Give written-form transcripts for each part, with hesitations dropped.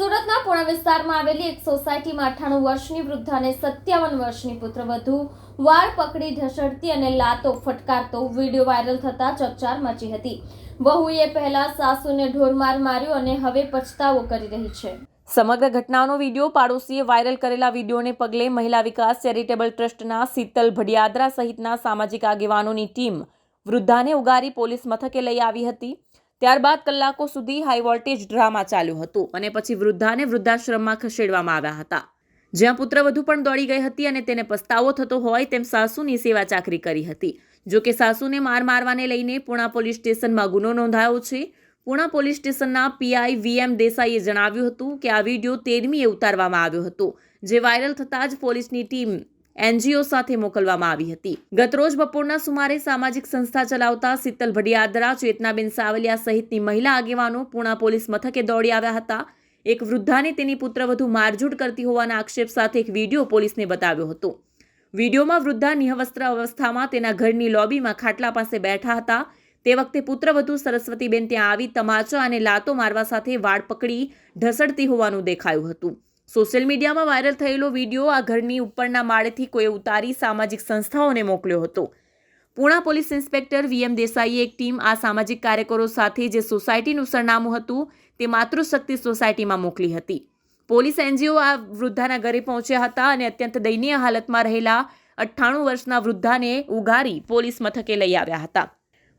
સુરતના પુણા વિસ્તારમાં આવેલી એક સોસાયટીમાં 98 વર્ષની વૃદ્ધાને 57 વર્ષની પુત્રવધુ વાળ પકડી ઢસડતી અને લાતો ફટકારતો વિડીયો વાયરલ થતા ચકચાર મચી હતી। વહુએ પહેલા સાસુને ઢોરમાર માર્યો અને હવે પછતાવો કરી રહી છે। સમગ્ર ઘટનાનો વિડીયો પાડોશીએ વાયરલ કરેલા વિડીયોને પગલે મહિલા વિકાસ ચેરિટેબલ ટ્રસ્ટના શીતલ ભડિયાદરા સહિતના સામાજિક આગેવાનોની ટીમ વૃદ્ધાને ઉગારી પોલીસ મથકે લઈ આવી હતી। ત્યારબાદ કલાકો સુધી હાઈ વોલ્ટેજ ડ્રામા ચાલ્યો હતો અને પછી વૃદ્ધાને વૃદ્ધાશ્રમમાં ખસેડવામાં આવ્યા હતા, જ્યાં પુત્રવધુ પણ દોડી ગઈ હતી અને તેને પસ્તાવો થતો હોય તેમ સાસુની સેવા ચાકરી કરી હતી। જો કે સાસુને મારવાને લઈને પુણા પોલીસ સ્ટેશનમાં ગુનો નોંધાયો છે। પુણા પોલીસ સ્ટેશનના પીઆઈ વીએમ દેસાઈએ જણાવ્યું હતું કે આ વિડીયો 13મીએ ઉતારવામાં આવ્યો હતો, જે વાયરલ થતાં જ પોલીસની ટીમ એનજીઓ સાથે મોકલવામાં આવી હતી। ગતરોજ બપોરના સુમારે સામાજિક સંસ્થા ચલાવતા શીતલ ભડિયાદરા, ચેતનાબેન સાવલિયા સહિતની મહિલા આગેવાનો પુણા પોલીસ મથકે દોડી આવ્યા હતા। એક વૃદ્ધાને તેની પુત્રવધુ મારઝૂડ કરતી હોવાના આક્ષેપ સાથે એક વિડીયો પોલીસને બતાવ્યો હતો। વિડીયોમાં વૃદ્ધા નિઃવસ્ત્ર અવસ્થામાં તેના ઘરની લોબીમાં ખાટલા પાસે બેઠા હતા। તે વખતે પુત્રવધુ સરસ્વતીબેન ત્યાં આવી તમાચા અને લાતો મારવા સાથે વાળ પકડી ઢસડતી હોવાનું દેખાયું હતું। સોશિયલ મીડિયામાં વાયરલ થયેલો વિડીયો આ ઘરની ઉપરના માળેથી કોઈ ઉતારી સામાજિક સંસ્થાઓને મોકલ્યો હતો। પુણા પોલીસ ઇન્સ્પેક્ટર વીએમ દેસાઈએ એક ટીમ આ સામાજિક કાર્યકરો સાથે જે સોસાયટીનું સરનામું હતું તે માતૃશક્તિ સોસાયટીમાં મોકલી હતી। પોલીસ એનજીઓ આ વૃદ્ધાના ઘરે પહોંચ્યા હતા અને અત્યંત દયનીય હાલતમાં રહેલા 98 વર્ષના વૃદ્ધાને ઉગારી પોલીસ મથકે લઈ આવ્યા હતા।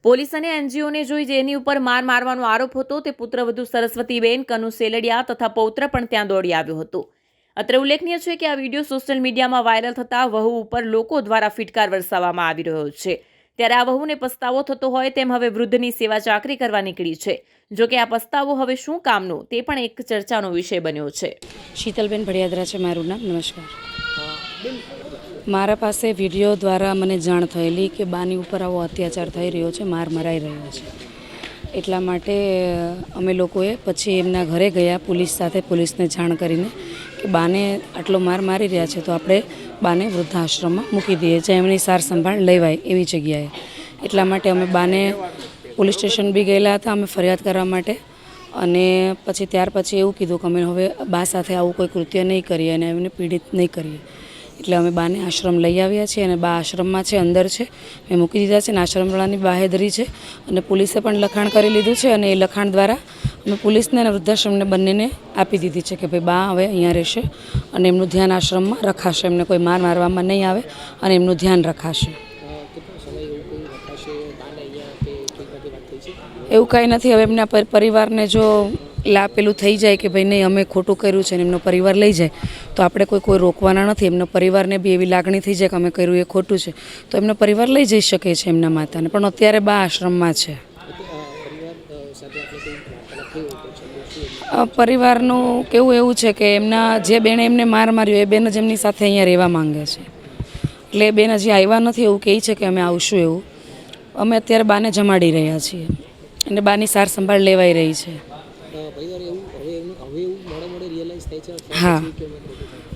પોલીસ અને એનજીઓને જોઈ જેની ઉપર મારવાનો આરોપ હતો તે પુત્રવધુ સરસ્વતીબેન, કનુ સેલડિયા તથા પૌત્ર પણ ત્યાં દોડી આવ્યો હતો। અત્રે ઉલ્લેખનીય છે કે આ વિડીયો સોશિયલ મીડિયામાં વાયરલ થતા વહુ ઉપર લોકો દ્વારા ફિટકાર વરસાવવામાં આવી રહ્યો છે। ત્યારે આ વહુને પસ્તાવો થતો હોય તેમ હવે વૃદ્ધની સેવા ચાકરી કરવા નીકળી છે। જો કે આ પસ્તાવો હવે શું કામનો તે પણ એક ચર્ચાનો વિષય બન્યો છે। શીતલબેન ભડિયાદરા છે મારું નામ। નમસ્કાર। મારા પાસે વિડીયો દ્વારા મને જાણ થયેલી કે બાની ઉપર આવો અત્યાચાર થઈ રહ્યો છે, માર મરાઈ રહ્યો છે। એટલા માટે અમે લોકોએ પછી એમના ઘરે ગયા પોલીસ સાથે, પોલીસને જાણ કરીને કે બાને આટલો માર મારી રહ્યા છે તો આપણે બાને વૃદ્ધાશ્રમમાં મૂકી દઈએ, જ્યાં એમની સાર સંભાળ લેવાય એવી જગ્યાએ। એટલા માટે અમે બાને પોલીસ સ્ટેશન બી ગયેલા હતા અમે ફરિયાદ કરવા માટે, અને પછી ત્યાર પછી એવું કીધું કે અમે હવે બા સાથે આવું કોઈ કૃત્ય નહીં કરીએ અને એમને પીડિત નહીં કરીએ। એટલે અમે બાને આશ્રમ લઈ આવ્યા છીએ અને બા આશ્રમમાં છે, અંદર છે, મેં મૂકી દીધા છે અને આશ્રમવાળાની બાહેધરી છે અને પોલીસે પણ લખાણ કરી લીધું છે અને એ લખાણ દ્વારા અમે પોલીસને અને વૃદ્ધાશ્રમને બંનેને આપી દીધી છે કે ભાઈ બા હવે અહીંયા રહેશે અને એમનું ધ્યાન આશ્રમમાં રખાશે, એમને કોઈ મારવામાં નહીં આવે અને એમનું ધ્યાન રખાશે। એવું કાંઈ નથી। હવે એમના પરિવારને જો પેલું થઈ જાય કે ભાઈ નહીં અમે ખોટું કર્યું છે ને એમનો પરિવાર લઈ જાય તો આપણે કોઈ રોકવાના નથી। એમનો પરિવારને બી એવી લાગણી થઈ જાય કે અમે કર્યું એ ખોટું છે તો એમનો પરિવાર લઈ જઈ શકે છે એમના માતાને, પણ અત્યારે બા આશ્રમમાં છે। પરિવારનું કેવું એવું છે કે એમના જે બેને એમને માર્યો એ બેન જ એમની સાથે અહીંયા રહેવા માંગે છે, એટલે એ બેન હજી આવ્યા નથી એવું કહે છે કે અમે આવશું એવું। અમે અત્યારે બાને જમાડી રહ્યા છીએ અને બાની સાર સંભાળ લેવાઈ રહી છે।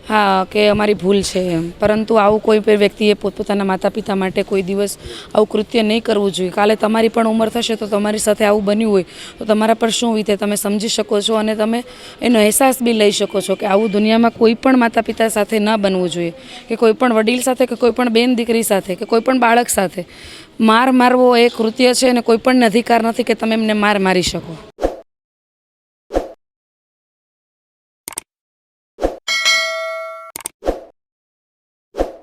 હા કે અમારી ભૂલ છે એમ, પરંતુ આવું કોઈ પણ વ્યક્તિએ પોતપોતાના માતા પિતા માટે કોઈ દિવસ આવું કૃત્ય નહીં કરવું જોઈએ। કાલે તમારી પણ ઉંમર થશે તો તમારી સાથે આવું બન્યું હોય તો તમારા પર શું વીતે તમે સમજી શકો છો અને તમે એનો અહેસાસ બી લઈ શકો છો કે આવું દુનિયામાં કોઈ પણ માતા પિતા સાથે ન બનવું જોઈએ, કે કોઈ પણ વડીલ સાથે, કે કોઈ પણ બેન દીકરી સાથે, કે કોઈ પણ બાળક સાથે મારવો એ કૃત્ય છે અને કોઈ પણને અધિકાર નથી કે તમે એમને મારી શકો।